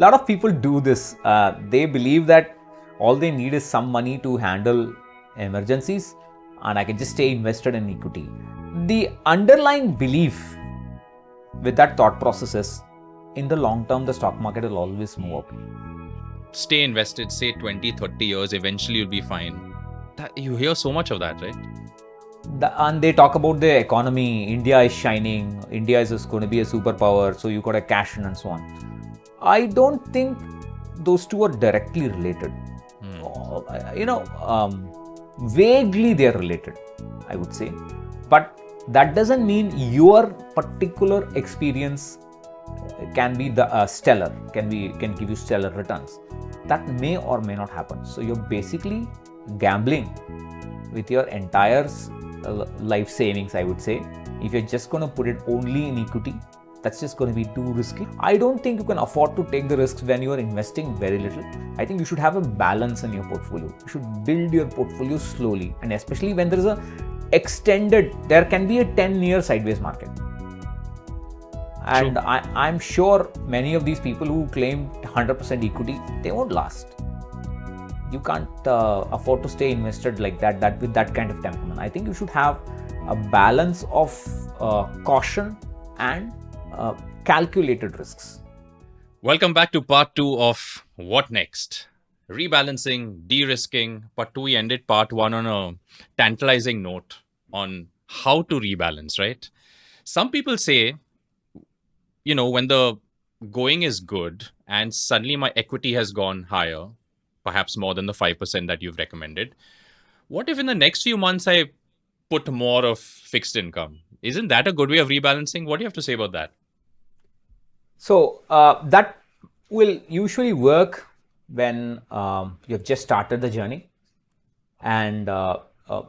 lot of people do this. They believe that all they need is some money to handle emergencies and I can just stay invested in equity. The underlying belief with that thought process is, in the long term, the stock market will always move up. Stay invested, say 20, 30 years, eventually you'll be fine. You hear so much of that, right? And they talk about the economy. India is shining. India is just going to be a superpower. So you got to cash in and so on. I don't think those two are directly related. Vaguely they are related, I would say. But that doesn't mean your particular experience can be the stellar, can give you stellar returns. That may or may not happen. So you're basically gambling with your entire life savings, I would say. If you're just going to put it only in equity, that's just going to be too risky. I don't think you can afford to take the risks when you are investing very little. I think you should have a balance in your portfolio. You should build your portfolio slowly, and especially when there is there can be a 10-year sideways market. And I'm sure many of these people who claim 100% equity, they won't last. You can't afford to stay invested like that with that kind of temperament. I think you should have a balance of caution and calculated risks. Welcome back to part 2 of What Next? Rebalancing, de-risking. Part 2, we ended part 1 on a tantalizing note on how to rebalance, right? Some people say, when the going is good and suddenly my equity has gone higher, perhaps more than the 5% that you've recommended, what if in the next few months I put more of fixed income? Isn't that a good way of rebalancing? What do you have to say about that? So that will usually work when you've just started the journey, and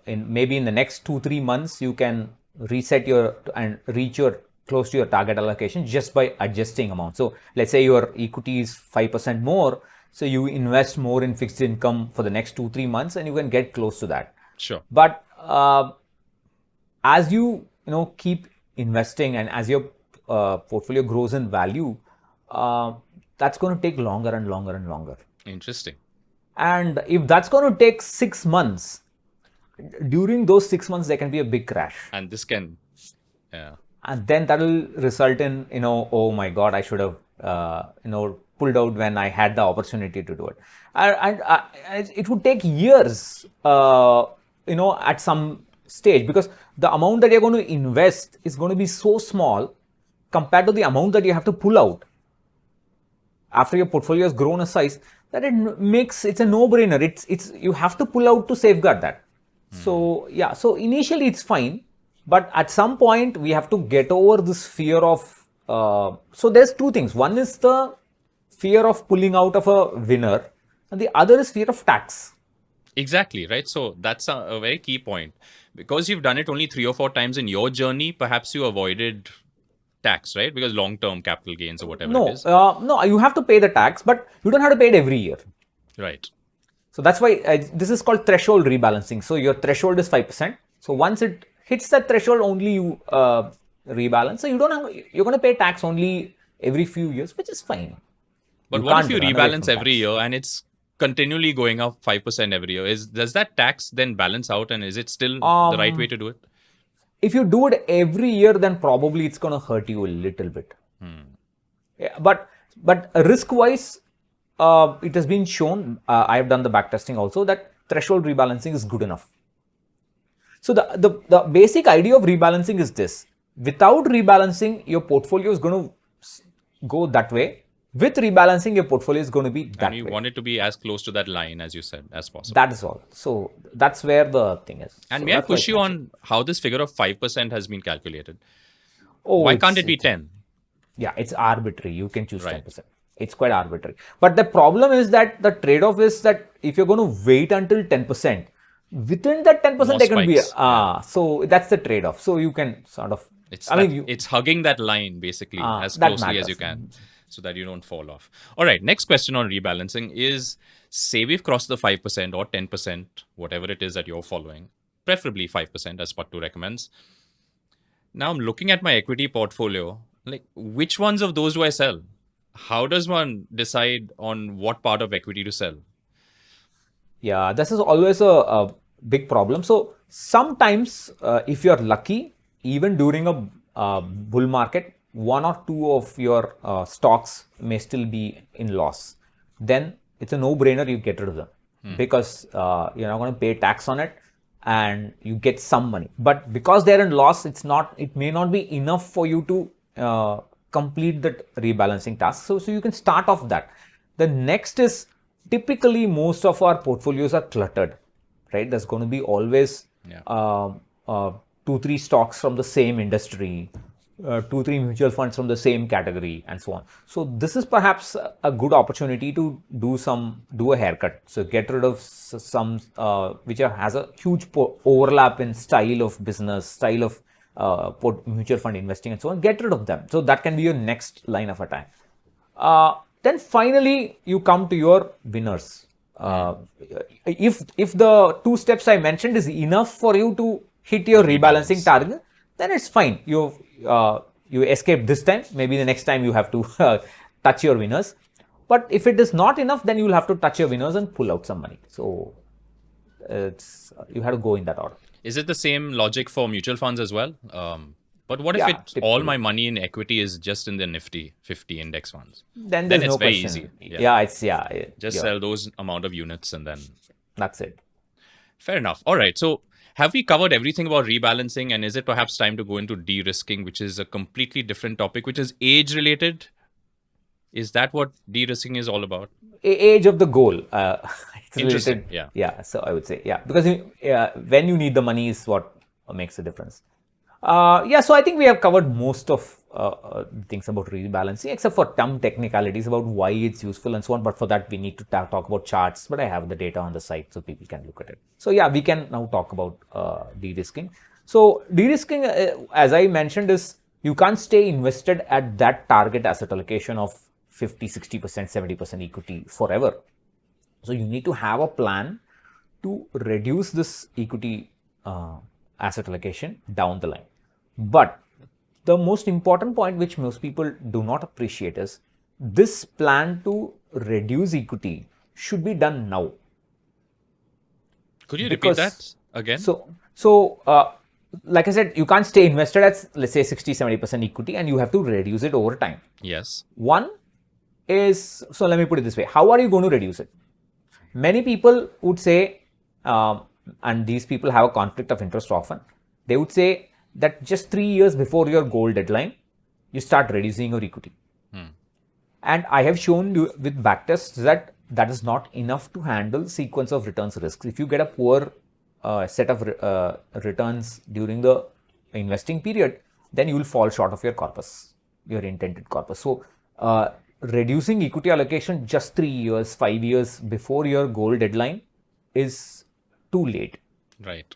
maybe in the next 2-3 months you can reset and reach your close to your target allocation just by adjusting amount. So let's say your equity is 5% more, so you invest more in fixed income for the next 2-3 months and you can get close to that. Sure. But as you keep investing and as your portfolio grows in value, that's going to take longer and longer and longer. Interesting. And if that's going to take 6 months, during those 6 months there can be a big crash. And this can, yeah. And then that will result in, oh my God, I should have, pulled out when I had the opportunity to do it. And it would take years, at some stage, because the amount that you're going to invest is going to be so small compared to the amount that you have to pull out after your portfolio has grown a size, that it's a no-brainer. It's you have to pull out to safeguard that. So yeah, so initially it's fine, but at some point we have to get over this fear of. So there's two things. One is the fear of pulling out of a winner, and the other is fear of tax. Exactly, right? So that's a very key point. Because you've done it only 3 or 4 times in your journey, perhaps you avoided tax, right? Because long-term capital gains or whatever it is. No, you have to pay the tax, but you don't have to pay it every year. Right. So that's why this is called threshold rebalancing. So your threshold is 5%. So once it hits that threshold, only you rebalance. So you're going to pay tax only every few years, which is fine. But what if you rebalance every year and it's continually going up 5% every year? Does that tax then balance out, and is it still the right way to do it? If you do it every year, then probably it's going to hurt you a little bit. Yeah, but risk-wise, it has been shown, I have done the backtesting also, that threshold rebalancing is good enough. So the basic idea of rebalancing is this. Without rebalancing, your portfolio is going to go that way. With rebalancing, your portfolio is going to be that way. And you want it to be as close to that line, as you said, as possible. That is all. So that's where the thing is. And so may I push you on how this figure of 5% has been calculated? Oh, why can't it be 10? Yeah, it's arbitrary. You can choose 10%. It's quite arbitrary. But the problem is that the trade-off is that if you're going to wait until 10%, within that 10% there can be so that's the trade-off. So you can sort of it's hugging that line basically as closely as you can, so that you don't fall off. All right, next question on rebalancing is, say we've crossed the 5% or 10%, whatever it is that you're following, preferably 5% as part 2 recommends. Now I'm looking at my equity portfolio, like which ones of those do I sell? how does one decide on what part of equity to sell? Yeah, this is always a big problem. So sometimes, if you're lucky, even during a bull market, one or two of your stocks may still be in loss. Then it's a no-brainer, you get rid of them because you're not going to pay tax on it and you get some money. But because they're in loss, it may not be enough for you to complete that rebalancing task. So you can start off that. The next is, typically most of our portfolios are cluttered, right? There's going to be always two, three stocks from the same industry, two, three mutual funds from the same category, and so on. So this is perhaps a good opportunity to do a haircut. So get rid of some which has a huge overlap in style of business, style of mutual fund investing, and so on. Get rid of them. So that can be your next line of attack. Then finally, you come to your winners. If the two steps I mentioned is enough for you to hit your rebalancing target, then it's fine. You escape this time. Maybe the next time you have to touch your winners. But if it is not enough, then you will have to touch your winners and pull out some money. So you have to go in that order. Is it the same logic for mutual funds as well? But what if all my money in equity is just in the Nifty 50 index funds? Then it's no very question. easy. Just sell those amount of units and then that's it. Fair enough. All right. So have we covered everything about rebalancing, and is it perhaps time to go into de-risking, which is a completely different topic, which is age related? Is that what de-risking is all about? Age of the goal. It's interesting. Related. Yeah. So I would say, because when you need the money is what makes a difference. So I think we have covered most of things about rebalancing, except for some technicalities about why it's useful and so on. But for that, we need to talk about charts. But I have the data on the site so people can look at it. So we can now talk about de-risking. So de-risking, as I mentioned, is you can't stay invested at that target asset allocation of 50, 60%, 70% equity forever. So you need to have a plan to reduce this equity asset allocation down the line. But the most important point which most people do not appreciate is this plan to reduce equity should be done now. Could you repeat that again? So like I said, you can't stay invested at, let's say, 60, 70% equity, and you have to reduce it over time. Yes. One is, so let me put it this way. How are you going to reduce it? Many people would say, and these people have a conflict of interest often, they would say that just 3 years before your goal deadline, you start reducing your equity. And I have shown you with backtests that that is not enough to handle sequence of returns risks. If you get a poor set of returns during the investing period, then you will fall short of your corpus, your intended corpus. So reducing equity allocation just 3 years, 5 years before your goal deadline is too late. Right.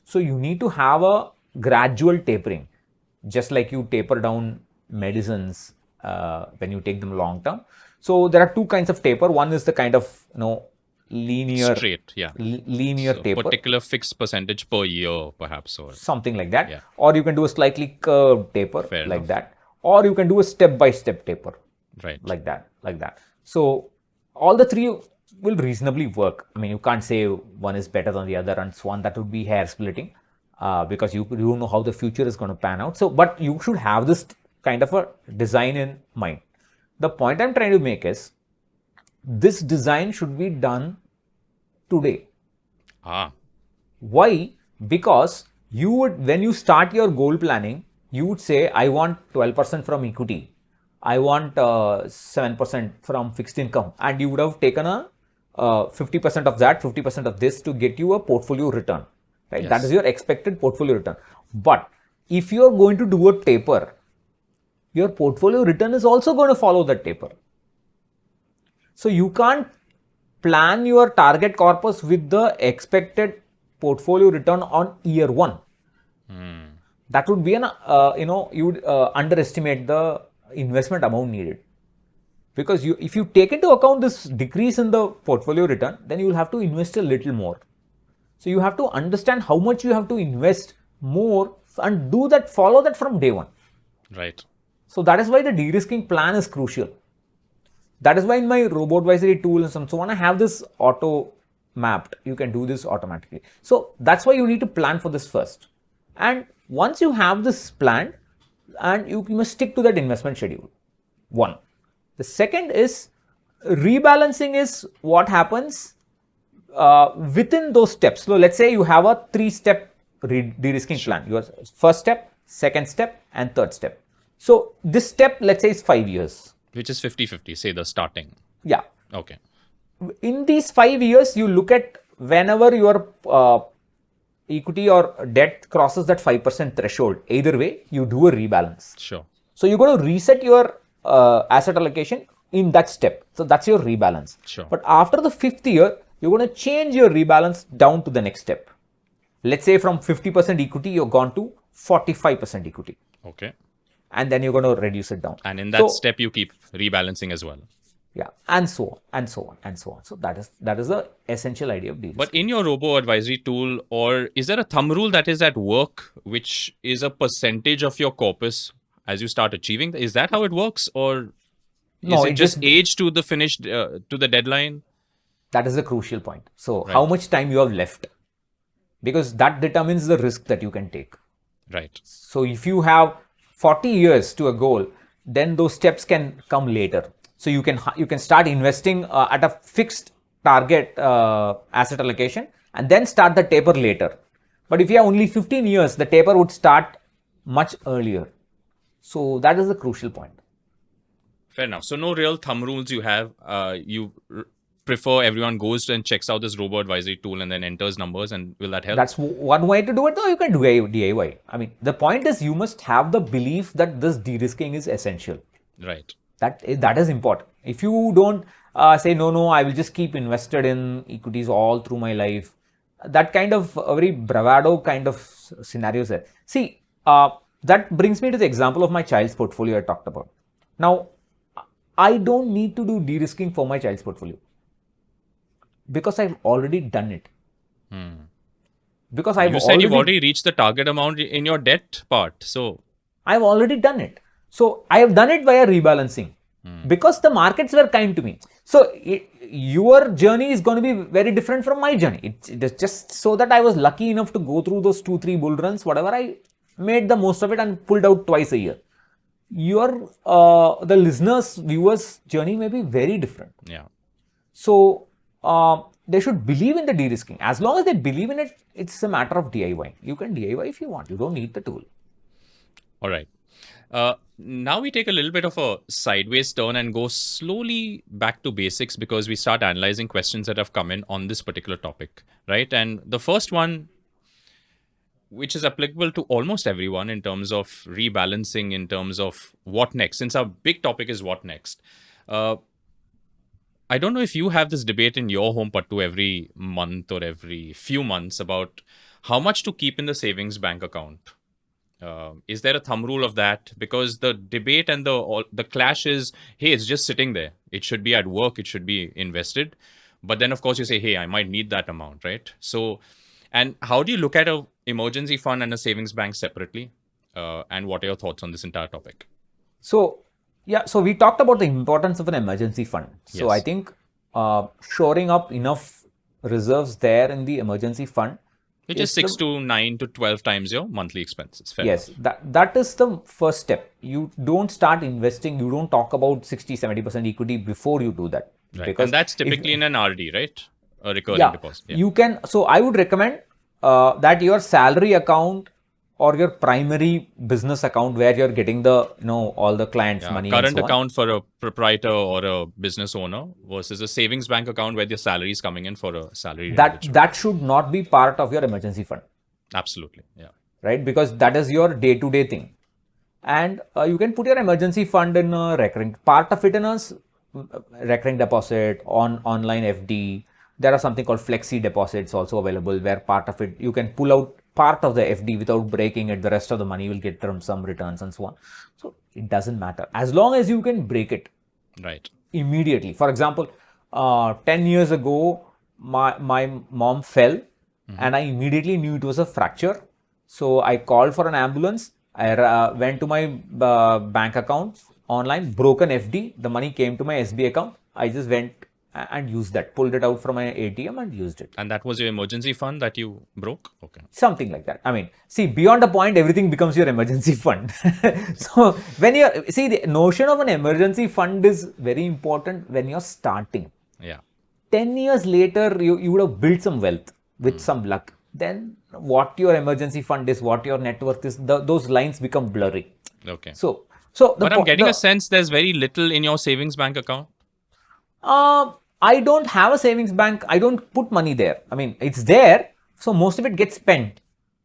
So you need to have a gradual tapering, just like you taper down medicines when you take them long term. So there are two kinds of taper. One is the kind of linear, straight, linear so taper, particular fixed percentage per year, perhaps, or something like that. Or you can do a slightly curved taper like that, or you can do a step-by-step taper, right, like that. So all the three will reasonably work. I mean, you can't say one is better than the other and so on. That would be hair splitting because you don't know how the future is going to pan out. So, but you should have this kind of a design in mind. The point I'm trying to make is this design should be done today. Why? Because you would, when you start your goal planning, you would say, I want 12% from equity. I want 7% from fixed income. And you would have taken a 50% of that, 50% of this to get you a portfolio return. Right? That is your expected portfolio return. But if you are going to do a taper, your portfolio return is also going to follow that taper. So you can't plan your target corpus with the expected portfolio return on year one. That would be an, you would underestimate the investment amount needed. Because if you take into account this decrease in the portfolio return, then you will have to invest a little more. So you have to understand how much you have to invest more and follow that from day one. Right. So that is why the de-risking plan is crucial. That is why in my robo advisory tool and so on, I have this auto mapped. You can do this automatically. So that's why you need to plan for this first. And once you have this planned, and you must stick to that investment schedule. One. The second is rebalancing is what happens within those steps. So let's say you have a 3-step de-risking plan. Your first step, second step, and third step. So this step, let's say, is 5 years. Which is 50-50, say the starting. Yeah. Okay. In these 5 years, you look at whenever your equity or debt crosses that 5% threshold, either way, you do a rebalance. Sure. So you're going to reset your asset allocation in that step. So that's your rebalance. Sure. But after the 5th year, you're going to change your rebalance down to the next step. Let's say from 50% equity, you've gone to 45% equity. Okay. And then you're going to reduce it down. And in that step, you keep rebalancing as well. Yeah, and so on, and so on, and so on. So that is the essential idea of de-risking. But in your robo advisory tool, or is there a thumb rule that is at work, which is a percentage of your corpus as you start achieving? Is that how it works, or is it just age to the finished to the deadline? That is the crucial point. So how much time you have left, because that determines the risk that you can take. Right. So if you have 40 years to a goal, then those steps can come later. So you can start investing at a fixed target asset allocation and then start the taper later. But if you have only 15 years, the taper would start much earlier. So that is the crucial point. Fair enough. So no real thumb rules you have. You prefer everyone goes and checks out this robo advisory tool and then enters numbers, and will that help? That's one way to do it, though. You can do DIY. I mean, the point is you must have the belief that this de-risking is essential. Right. That is important. If you don't say, no, I will just keep invested in equities all through my life, that kind of a very bravado kind of scenarios there. See, that brings me to the example of my child's portfolio I talked about. Now, I don't need to do de-risking for my child's portfolio because I've already done it. Because you said you've already reached the target amount in your debt part. So I've already done it. So I have done it via rebalancing because the markets were kind to me. So your journey is going to be very different from my journey. It is just so that I was lucky enough to go through those 2-3 bull runs, whatever. I made the most of it and pulled out twice a year. The listeners, viewers' journey may be very different. Yeah. So they should believe in the de-risking. As long as they believe in it, it's a matter of DIY. You can DIY if you want. You don't need the tool. All right. Now we take a little bit of a sideways turn and go slowly back to basics, because we start analyzing questions that have come in on this particular topic, right? And the first one, which is applicable to almost everyone in terms of rebalancing, in terms of what next, since our big topic is what next. I don't know if you have this debate in your home, Pattu, every month or every few months about how much to keep in the savings bank account. Is there a thumb rule of that? Because the debate and the clash is, hey, it's just sitting there. It should be at work. It should be invested. But then, of course, you say, hey, I might need that amount, right? So, and how do you look at an emergency fund and a savings bank separately? And what are your thoughts on this entire topic? So, yeah, so we talked about the importance of an emergency fund. So Yes. I think shoring up enough reserves there in the emergency fund, Which is 6 to 9 to 12 times your monthly expenses. Fair yes, enough. that is the first step. You don't start investing. You don't talk about 60-70% equity before you do that. Right. Because And that's typically in an RD, right? A recurring yeah, deposit. Yeah. you can. So I would recommend that your salary account or your primary business account where you're getting the all the clients' money. Current and so on. account for a proprietor or a business owner versus a savings bank account where the salary is coming in for a salary. That should not be part of your emergency fund. Absolutely. Yeah. Right? Because that is your day-to-day thing. And you can put your emergency fund in a recurring, part of it in a recurring deposit, online FD. There are something called flexi deposits also available, where part of it, you can pull out part of the FD without breaking it. The rest of the money will get from some returns and so on. So it doesn't matter. As long as you can break it Right. immediately. For example, 10 years ago, my mom fell and I immediately knew it was a fracture. So I called for an ambulance. I went to my bank account, online, broke an FD, the money came to my SB account. I just went and used that, pulled it out from my ATM and used it. And that was your emergency fund that you broke? Okay. Something like that. I mean, see, beyond a point, everything becomes your emergency fund. So when see, the notion of an emergency fund is very important when you're starting. Yeah. 10 years later, you would have built some wealth with some luck. Then what your emergency fund is, what your net worth is, those lines become blurry. Okay. So but I'm getting a sense there's very little in your savings bank account. I don't have a savings bank. I don't put money there. I mean, it's there. So most of it gets spent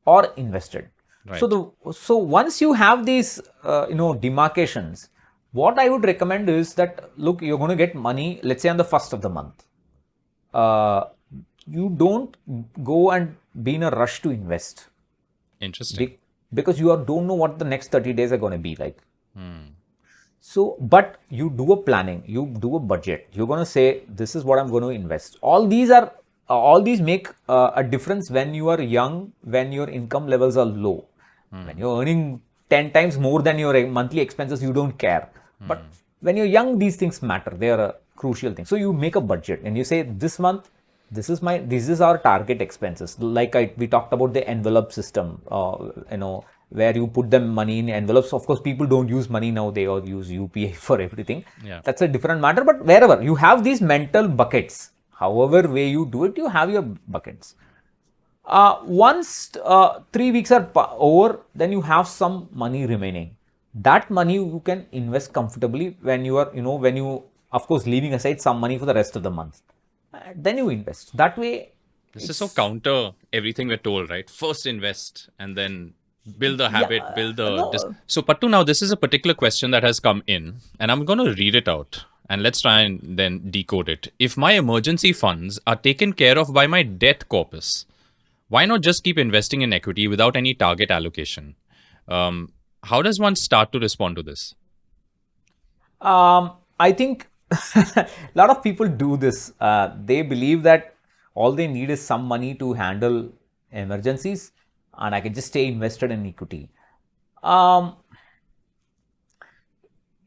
or invested. Right. So once you have these, demarcations, what I would recommend is that, look, you're going to get money, let's say on the first of the month. You don't go and be in a rush to invest. Interesting. Because you don't know what the next 30 days are going to be like. So, but you do a planning, you do a budget. You're going to say, this is what I'm going to invest. All these make a difference when you are young, when your income levels are low. When you're earning 10 times more than your monthly expenses, you don't care. But when you're young, these things matter. They are a crucial thing. So you make a budget and you say, this month, this is our target expenses. Like we talked about the envelope system, where you put them money in envelopes. Of course, people don't use money now. They all use UPI for everything. Yeah. That's a different matter. But wherever you have these mental buckets, however way you do it, you have your buckets. Once 3 weeks are over, then you have some money remaining. That money you can invest comfortably when you are, of course, leaving aside some money for the rest of the month. Then you invest. That way. This is so counter everything we're told, right? First invest and then build the habit, So Pattu, now this is a particular question that has come in and I'm going to read it out and let's try and then decode it. If my emergency funds are taken care of by my debt corpus, why not just keep investing in equity without any target allocation? How does one start to respond to this? I think a lot of people do this. They believe that all they need is some money to handle emergencies and I can just stay invested in equity.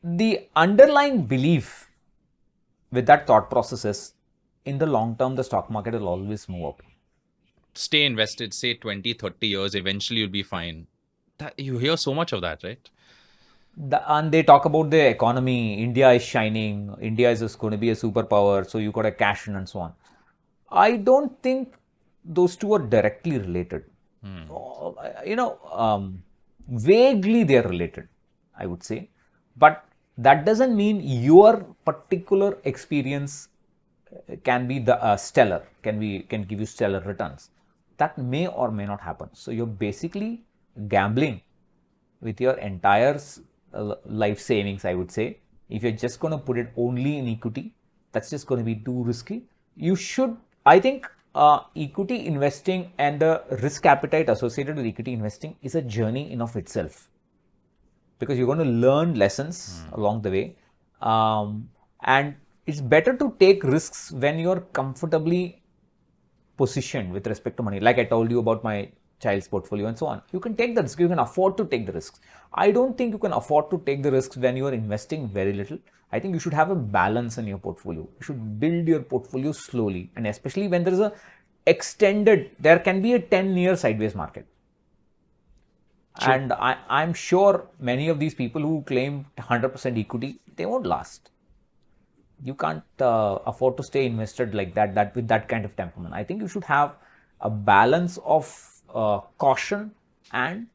The underlying belief with that thought process is, in the long term, the stock market will always move up. Stay invested, say 20, 30 years, eventually you'll be fine. You hear so much of that, right? And they talk about the economy. India is shining. India is just going to be a superpower. So you got to cash in and so on. I don't think those two are directly related. Vaguely they are related, I would say. But that doesn't mean your particular experience can be the stellar, can give you stellar returns. That may or may not happen. So you're basically gambling with your entire life savings, I would say. If you're just going to put it only in equity, that's just going to be too risky. You should, I think, equity investing and the risk appetite associated with equity investing is a journey in of itself, because you're going to learn lessons along the way, and it's better to take risks when you're comfortably positioned with respect to money. Like I told you about my child's portfolio and so on. You can take the risk, you can afford to take the risks. I don't think you can afford to take the risks when you are investing very little. I think you should have a balance in your portfolio. You should build your portfolio slowly, and especially when there is there can be a 10-year sideways market. True. And I'm sure many of these people who claim 100% equity, they won't last. You can't afford to stay invested like that with that kind of temperament. I think you should have a balance of caution and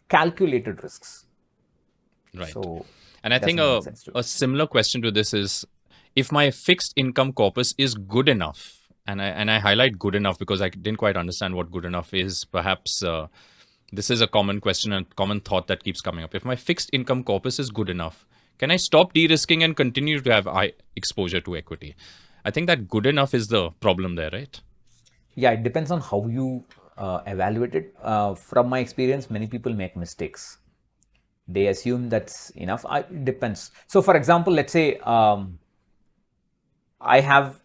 calculated risks. Right. So, and I think a similar question to this is, if my fixed income corpus is good enough, and I highlight good enough because I didn't quite understand what good enough is. Perhaps this is a common question and common thought that keeps coming up. If my fixed income corpus is good enough, can I stop de-risking and continue to have high exposure to equity? I think that good enough is the problem there, right? Yeah, it depends on how you evaluate it. From my experience, many people make mistakes. They assume that's enough. It depends. So, for example, let's say I have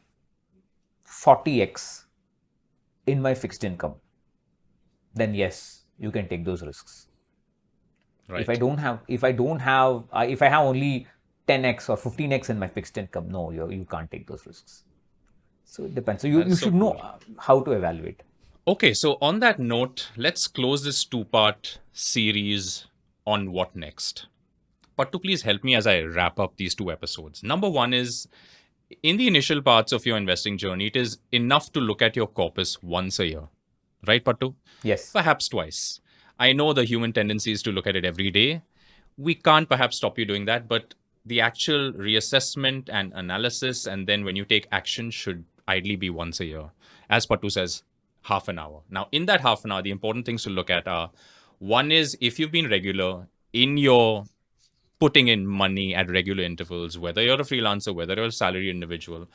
40x in my fixed income. Then yes, you can take those risks. Right. If I have only 10x or 15x in my fixed income, no, you can't take those risks. So it depends. So you should know how to evaluate. Okay, so on that note, let's close this two-part series on what next. But to please help me as I wrap up these two episodes. Number one is, in the initial parts of your investing journey, it is enough to look at your corpus once a year. Right, Pattu? Yes. Perhaps twice. I know the human tendency is to look at it every day. We can't perhaps stop you doing that, but the actual reassessment and analysis, and then when you take action, should ideally be once a year. As Pattu says, half an hour. Now, in that half an hour, the important things to look at are, one is if you've been regular in your putting in money at regular intervals, whether you're a freelancer, whether you're a salaried individual,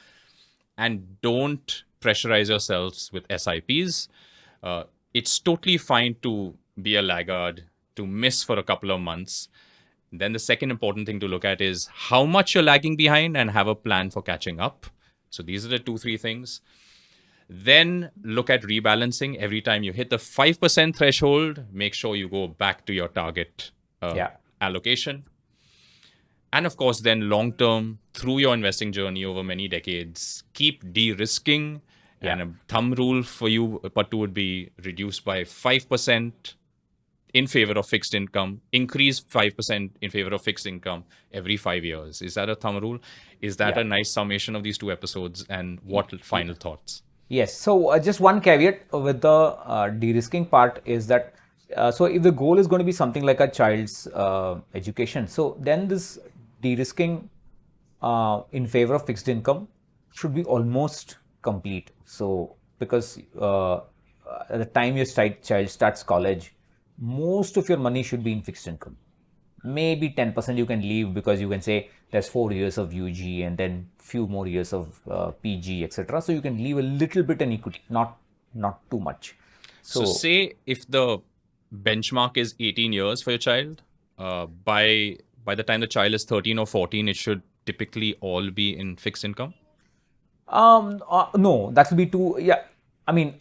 and don't pressurize yourselves with SIPs. It's totally fine to be a laggard, to miss for a couple of months. Then the second important thing to look at is how much you're lagging behind and have a plan for catching up. So these are the 2-3 things. Then look at rebalancing. Every time you hit the 5% threshold, make sure you go back to your target allocation. And of course, then long term, through your investing journey over many decades, keep de-risking. And a thumb rule for you, Pattu, would be reduce by 5% in favor of fixed income, increase 5% in favor of fixed income every 5 years. Is that a thumb rule? Is that a nice summation of these two episodes? And what final thoughts? Yes. So just one caveat with the de-risking part is that so if the goal is going to be something like a child's education, so then this de-risking in favor of fixed income should be almost complete. So because at the time your child starts college, most of your money should be in fixed income. Maybe 10% you can leave because you can say there's 4 years of UG and then few more years of PG, etc. So you can leave a little bit in equity, not too much. So say if the benchmark is 18 years for your child, by the time the child is 13 or 14, it should typically all be in fixed income? No, that will be too, I mean,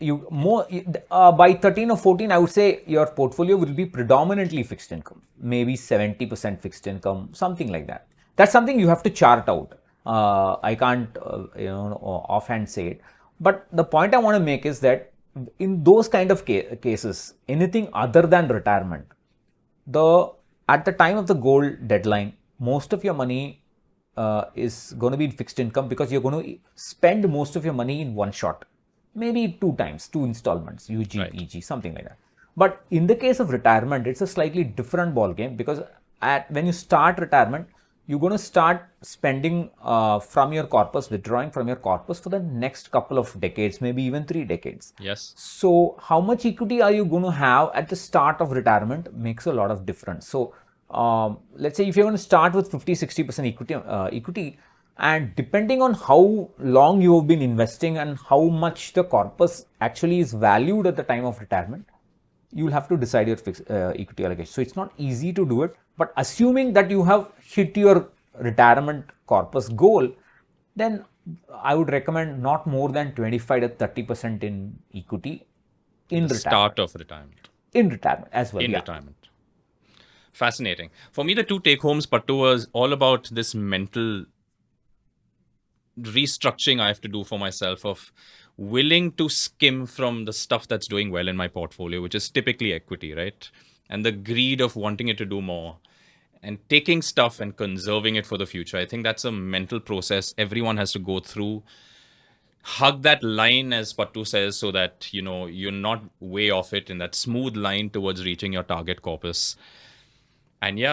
by 13 or 14, I would say your portfolio will be predominantly fixed income, maybe 70% fixed income, something like that. That's something you have to chart out. I can't, offhand say it. But the point I want to make is that in those kind of cases, anything other than retirement, at the time of the goal deadline, most of your money is going to be in fixed income because you're going to spend most of your money in one shot. Maybe 2 times, 2 installments, UG, PG, something like that. But in the case of retirement, it's a slightly different ball game because when you start retirement, you're going to start spending from your corpus, withdrawing from your corpus for the next couple of decades, maybe even 3 decades. Yes. So how much equity are you going to have at the start of retirement makes a lot of difference. So let's say if you're going to start with 50-60% equity, and depending on how long you have been investing and how much the corpus actually is valued at the time of retirement, you'll have to decide your fixed equity allocation. So it's not easy to do it, but assuming that you have hit your retirement corpus goal, then I would recommend not more than 25-30% in equity in retirement. Start of retirement. In retirement as well. In retirement. Fascinating. For me, the 2 take-homes, Pattu, was all about this mental restructuring I have to do for myself of willing to skim from the stuff that's doing well in my portfolio, which is typically equity, right? And the greed of wanting it to do more and taking stuff and conserving it for the future. I think that's a mental process everyone has to go through. Hug that line, as Pattu says, so that, you're not way off it in that smooth line towards reaching your target corpus. And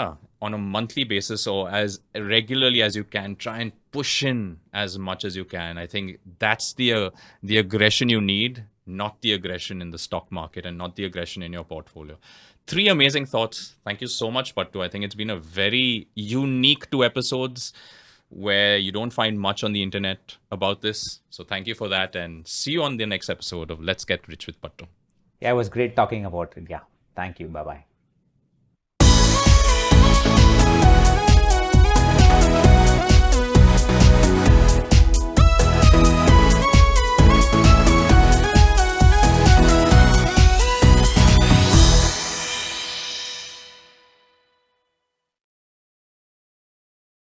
on a monthly basis or as regularly as you can, try and push in as much as you can. I think that's the aggression you need, not the aggression in the stock market and not the aggression in your portfolio. 3 amazing thoughts. Thank you so much, Pattu. I think it's been a very unique 2 episodes where you don't find much on the internet about this. So thank you for that, and see you on the next episode of Let's Get Rich with Pattu. Yeah, it was great talking about it. Yeah. Thank you. Bye-bye.